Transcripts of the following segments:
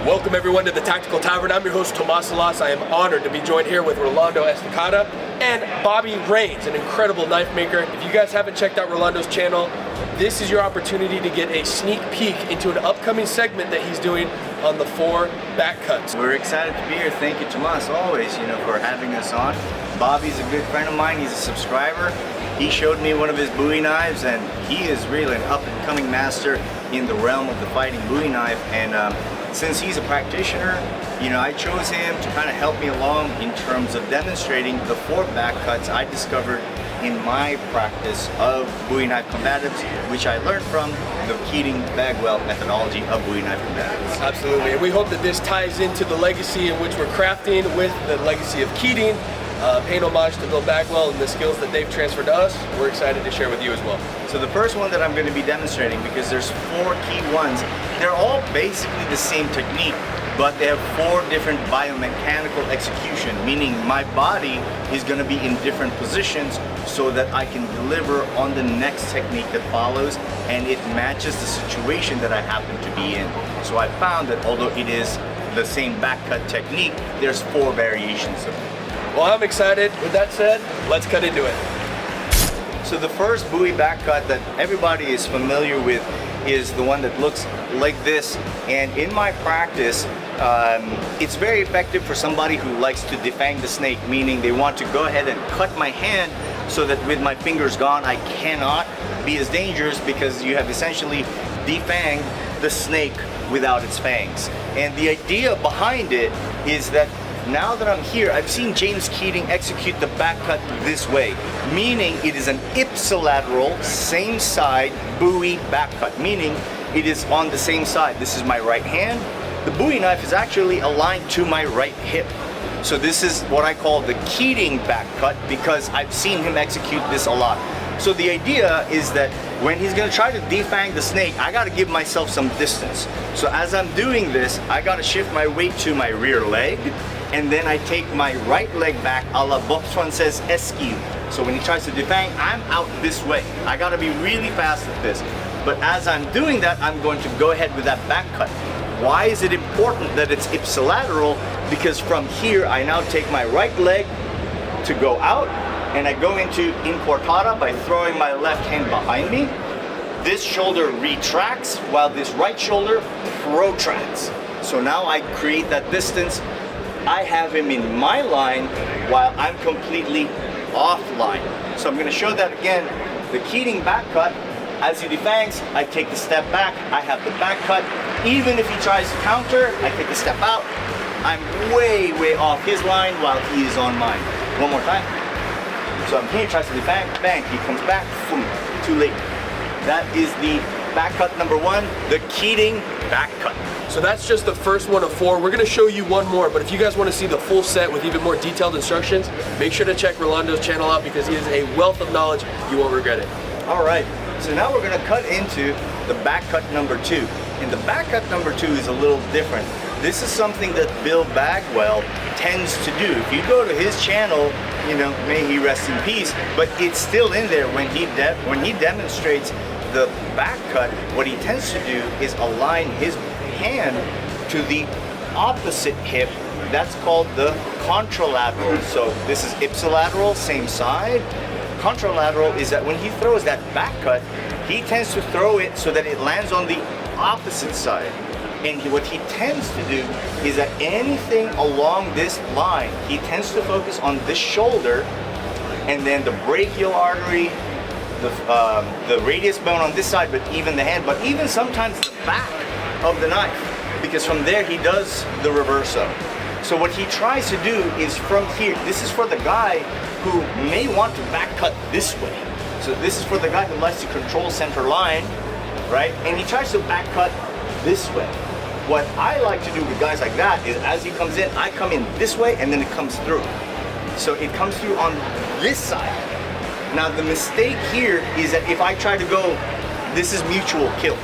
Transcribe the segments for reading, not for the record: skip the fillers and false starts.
Welcome everyone to the Tactical Tavern. I'm your host Tomas Alas. I am honored to be joined here with Rolando Estacado and Bobby Rains, an incredible knife maker. If you guys haven't checked out Rolando's channel, this is your opportunity to get a sneak peek into an upcoming segment that he's doing on the 4 back cuts. We're excited to be here. Thank you, Tomas, always, for having us on. Bobby's a good friend of mine. He's a subscriber. He showed me one of his Bowie knives, and he is really an up-and-coming master in the realm of the fighting Bowie knife. And since he's a practitioner, I chose him to kind of help me along in terms of demonstrating the 4 back cuts I discovered in my practice of Bowie knife combatives, which I learned from the Keating Bagwell methodology of Bowie knife combatives. Absolutely, and we hope that this ties into the legacy in which we're crafting with the legacy of Keating, paying homage to Bill Bagwell and the skills that they've transferred to us. We're excited to share with you as well. So the first one that I'm going to be demonstrating, because there's 4 key ones, they're all basically the same technique, but they have 4 different biomechanical execution, meaning my body is going to be in different positions so that I can deliver on the next technique that follows, and it matches the situation that I happen to be in. So I found that although it is the same back cut technique, there's 4 variations of it. Well, I'm excited. With that said, let's cut into it. So the first Bowie back cut that everybody is familiar with is the one that looks like this, and in my practice it's very effective for somebody who likes to defang the snake, meaning they want to go ahead and cut my hand so that with my fingers gone I cannot be as dangerous, because you have essentially defanged the snake without its fangs. And the idea behind it is that now that I'm here, I've seen James Keating execute the back cut this way, meaning it is an ipsilateral, same side Bowie back cut, meaning it is on the same side. This is my right hand. The Bowie knife is actually aligned to my right hip. So this is what I call the Keating back cut, because I've seen him execute this a lot. So the idea is that when he's gonna try to defang the snake, I gotta give myself some distance. So as I'm doing this, I gotta shift my weight to my rear leg, and then I take my right leg back, a la boxman says esquive. So when he tries to defang, I'm out this way. I gotta be really fast at this. But as I'm doing that, I'm going to go ahead with that back cut. Why is it important that it's ipsilateral? Because from here, I now take my right leg to go out, and I go into incortada by throwing my left hand behind me. This shoulder retracts while this right shoulder protracts. So now I create that distance. I have him in my line while I'm completely offline. So I'm going to show that again. The Keating back cut, as he defangs, I take the step back. I have the back cut. Even if he tries to counter, I take a step out. I'm way, way off his line while he is on mine. One more time. So I'm here, tries to defang, bang, he comes back, boom, too late. That is the back cut number 1, the Keating back cut. So that's just the first one of 4. We're going to show you one more, but if you guys want to see the full set with even more detailed instructions, make sure to check Rolando's channel out, because he is a wealth of knowledge. You won't regret it. All right, so now we're going to cut into the back cut number 2. And the back cut number 2 is a little different. This is something that Bill Bagwell tends to do. If you go to his channel, may he rest in peace, but it's still in there when he demonstrates the back cut. What he tends to do is align his hand to the opposite hip. That's called the contralateral. So this is ipsilateral, same side. Contralateral is that when he throws that back cut, he tends to throw it so that it lands on the opposite side. And what he tends to do is that anything along this line, he tends to focus on this shoulder, and then the brachial artery, the radius bone on this side, but even the hand, but even sometimes the back of the knife, because from there he does the reverso. So what he tries to do is from here, this is for the guy who may want to back cut this way. So this is for the guy who likes to control center line, right? And he tries to back cut this way. What I like to do with guys like that is, as he comes in, I come in this way and then it comes through. So it comes through on this side. Now the mistake here is that if I try to go, this is mutual kill.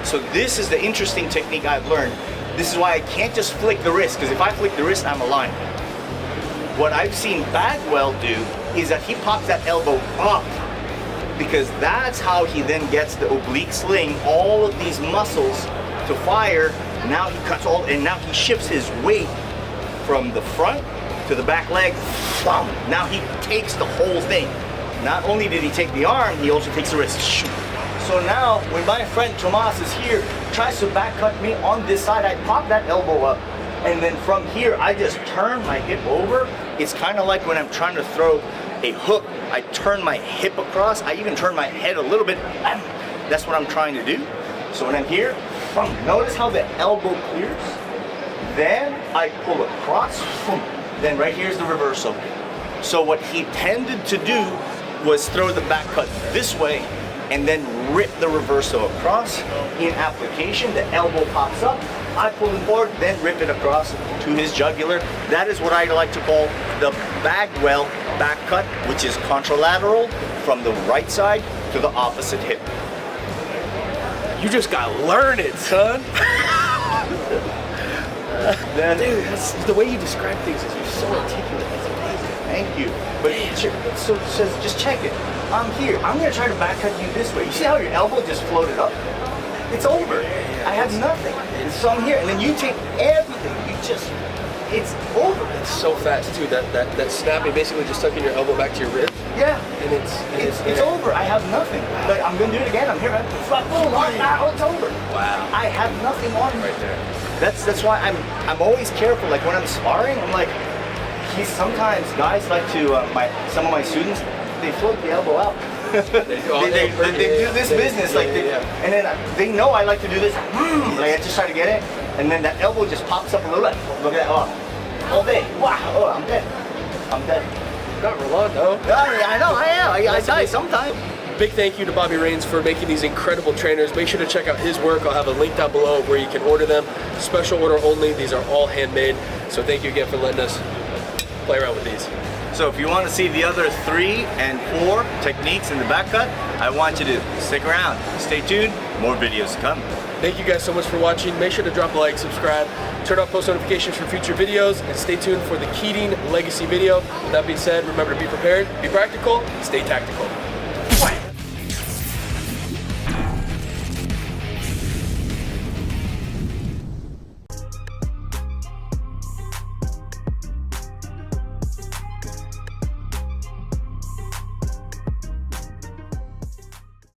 So this is the interesting technique I've learned. This is why I can't just flick the wrist, because if I flick the wrist, I'm aligned. What I've seen Bagwell do is that he pops that elbow up, because that's how he then gets the oblique sling, all of these muscles to fire Now he cuts all, and now he shifts his weight from the front to the back leg. Bam! Now he takes the whole thing. Not only did he take the arm, he also takes the wrist. So now, when my friend Tomas is here, tries to back cut me on this side, I pop that elbow up. And then from here, I just turn my hip over. It's kind of like when I'm trying to throw a hook, I turn my hip across. I even turn my head a little bit. That's what I'm trying to do. So when I'm here, notice how the elbow clears. Then I pull across. Then right here's the reversal. So what he tended to do was throw the back cut this way and then rip the reverso across. In application, the elbow pops up, I pull him forward, then rip it across to his jugular. That is what I like to call the Bagwell back cut, which is contralateral from the right side to the opposite hip. You just got learned, son. Dude, the way you describe things is so articulate. That's amazing. Thank you. But so says, just check it. I'm here. I'm gonna try to back cut you this way. You see how your elbow just floated up? It's over. I have nothing. So I'm here, and then you take everything. It's over. It's so fast too. That snapping, basically just tucking your elbow back to your rib. Yeah. And it's over. I have nothing. Like, I'm gonna do it again. I'm here. It's like, boom, it's over. Wow. I have nothing on me. Right there. That's why I'm always careful. Like when I'm sparring, I'm like, sometimes guys like to some of my students, they float the elbow out. they do this business like and then they know I like to do this. Like I just try to get it, and then that elbow just pops up a little bit. Look at that. All day. Wow. Oh, I'm dead. I'm dead. Not Rolando. I know. I am. I die sometimes. Big thank you to Bobby Rains for making these incredible trainers. Make sure to check out his work. I'll have a link down below where you can order them. Special order only. These are all handmade. So thank you again for letting us play around with these. So if you want to see the other 3 and 4 techniques in the back cut, I want you to stick around. Stay tuned. More videos to come. Thank you guys so much for watching. Make sure to drop a like, subscribe, turn on post notifications for future videos, and stay tuned for the Keating Legacy video. With that being said, remember to be prepared, be practical, stay tactical.